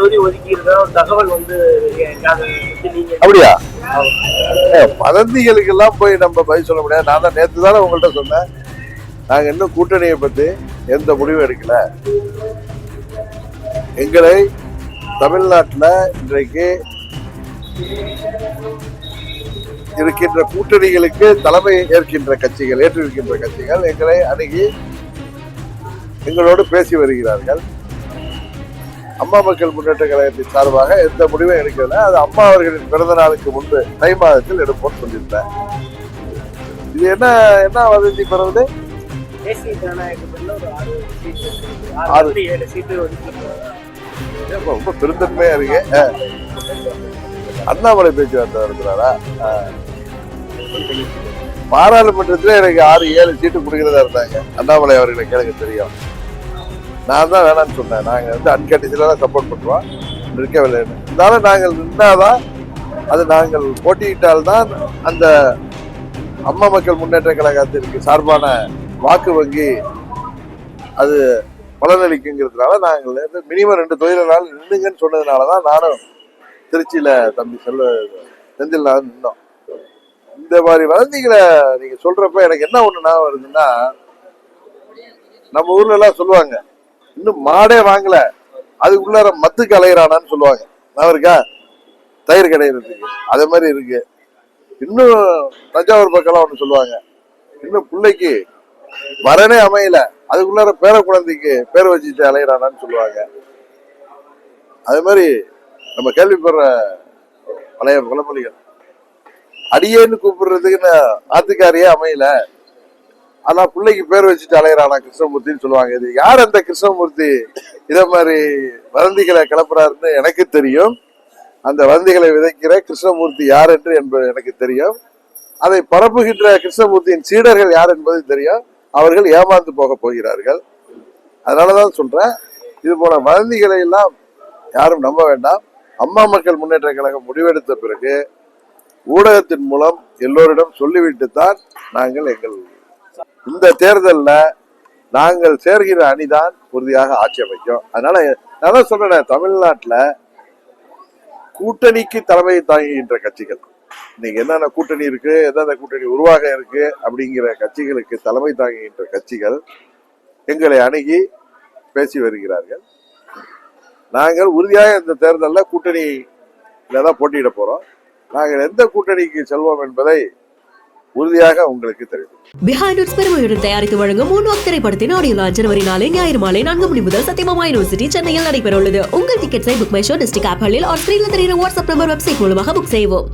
தொகுதி ஒதுக்கி இருக்கிற ஒரு தகவல் வந்து அப்படியா? வதந்திகளுக்கு எல்லாம் போய் நம்ம பதில் சொல்ல முடியாது. நான் தான் நேற்று தானே உங்கள்கிட்ட சொன்னேன், நாங்க இன்னும் கூட்டணியை பத்தி எந்த முடிவும் எடுக்கல. எங்களை தமிழ்நாட்டில் இன்றைக்கு இருக்கின்ற கூட்டணிகளுக்கு தலைமை ஏற்றிருக்கின்ற கட்சிகள் எங்களை அணுகி எங்களோடு பேசி வருகிறார்கள். அம்மா மக்கள் முன்னேற்ற கழகத்தின் சார்பாக எந்த முடிவும் எடுக்கல. அது அம்மா அவர்களின் பிறந்த நாளுக்கு முன்பு தை மாதத்தில் எடுப்போம் சொல்லியிருந்தேன். இது என்ன என்ன வதந்தி பரவுது? தேசிய ஜனநாயகத்தில் ஒரு 7 சீட்டு ரொம்ப பெருந்தன்மையா இருக்கு. அண்ணாமலை பேச்சுவார்த்தை இருக்கிறாரா? பாராளுமன்றத்துல எனக்கு 6-7 சீட்டு கொடுக்கிறதா இருந்தாங்க. அண்ணாமலை அவர்களை கேளுங்க தெரியும். நான் தான் வேணான்னு சொன்னேன். நாங்க வந்து அன்கண்டிஷனலா சப்போர்ட் பண்ணுவோம், நிற்கவில்லை. இருந்தாலும் நாங்கள் நின்னாதான், அது நாங்கள் போட்டியிட்டால்தான் அந்த அம்மா மக்கள் முன்னேற்ற கழகத்திற்கு சார்பான வாக்கு வங்கி அது பலனளிக்குங்கிறதுனால நாங்கள் மினிமம் 2 தொகுதிகளால் நின்னுங்கன்னு சொன்னதுனாலதான் நானும் திருச்சியில தம்பி செந்தில் நின்னோம். இந்த மாதிரி வதந்திகளை நீங்க சொல்றப்ப எனக்கு என்ன ஒண்ணு நான் வருதுன்னா, நம்ம ஊர்ல எல்லாம் சொல்லுவாங்க, இன்னும் மாடே வாங்கல அதுக்குள்ளார மத்துக்கு அலையிறானான்னு சொல்லுவாங்க. நான் இருக்கா தயிர் கிடையிறதுக்கு அதே மாதிரி இருக்கு. இன்னும் தஞ்சாவூர் பக்கம்லாம் ஒண்ணு சொல்லுவாங்க, இன்னும் பிள்ளைக்கு வரனே அமையல அதுக்குள்ளார பேர குழந்தைக்கு பேர் வச்சுட்டு அலையிறானான்னு சொல்லுவாங்க. அதே மாதிரி நம்ம கேள்விப்படுற பழைய பழமொழிகள், அடியேன்னு கூப்பிடுறதுக்கு ஆத்துக்காரியே அமையல ஆனா பிள்ளைக்கு பேர் வச்சுட்டு அலையிறானா கிருஷ்ணமூர்த்தின்னு சொல்லுவாங்க. இது யார் அந்த கிருஷ்ணமூர்த்தி இத மாதிரி வதந்திகளை கிளப்புறாருன்னு எனக்கு தெரியும். அந்த வதந்திகளை விதைக்கிற கிருஷ்ணமூர்த்தி யார் என்று என்பது எனக்கு தெரியும். அதை பரப்புகின்ற கிருஷ்ணமூர்த்தியின் சீடர்கள் யார் என்பது தெரியும். அவர்கள் ஏமாந்து போக போகிறார்கள். அதனாலதான் சொல்றேன், இது போல வதந்திகளை எல்லாம் யாரும் நம்ப வேண்டாம். அம்மா மக்கள் முன்னேற்ற கழகம் முடிவெடுத்த பிறகு ஊடகத்தின் மூலம் எல்லோரிடம் சொல்லிவிட்டு தான் நாங்கள் எங்கள் இந்த தேர்தலில் நாங்கள் சேர்கிற அணிதான் உறுதியாக ஆட்சி அமைக்கும். அதனால நான் சொல்றேன், தமிழ்நாட்டில் கூட்டணிக்கு தலைமை தாங்குகின்ற கட்சிகள், இன்னைக்கு என்னென்ன கூட்டணி இருக்கு, எந்தெந்த கூட்டணி உருவாக இருக்கு அப்படிங்கிற கட்சிகளுக்கு தலைமை தாங்குகின்ற கட்சிகள் எங்களை அணுகி பேசி வருகிறார்கள். நாங்கள் உறுதியாக இந்த தேர்தலில் கூட்டணியில தான் போட்டியிட போறோம். நாங்கள் எந்த கூட்டணிக்கு செல்வோம் என்பதை உறுதியாக உங்களுக்கு தெரியும். பிஹைண்ட் இட்ஸ் பெருமையுடன் தயாரித்து வழங்கும் மூன்வாக் திரைப்படத்தின் ஆடியோ லான்ச் ஜனவரி 4 ஞாயிறு மாலை 4 மணி முதல் சத்யபாமா யூனிவர்சிட்டி சென்னையில் நடைபெற உள்ளது. உங்கள் டிக்கெட்ஸை புக் மை ஷோ டிஸ்ட்ரிக்ட் ஆப்களில் ஸ்கிரீன்ல தெரிகிற வாட்ஸ்அப் நம்பர் வெப்சைட் மூலமாக புக் செய்வோம்.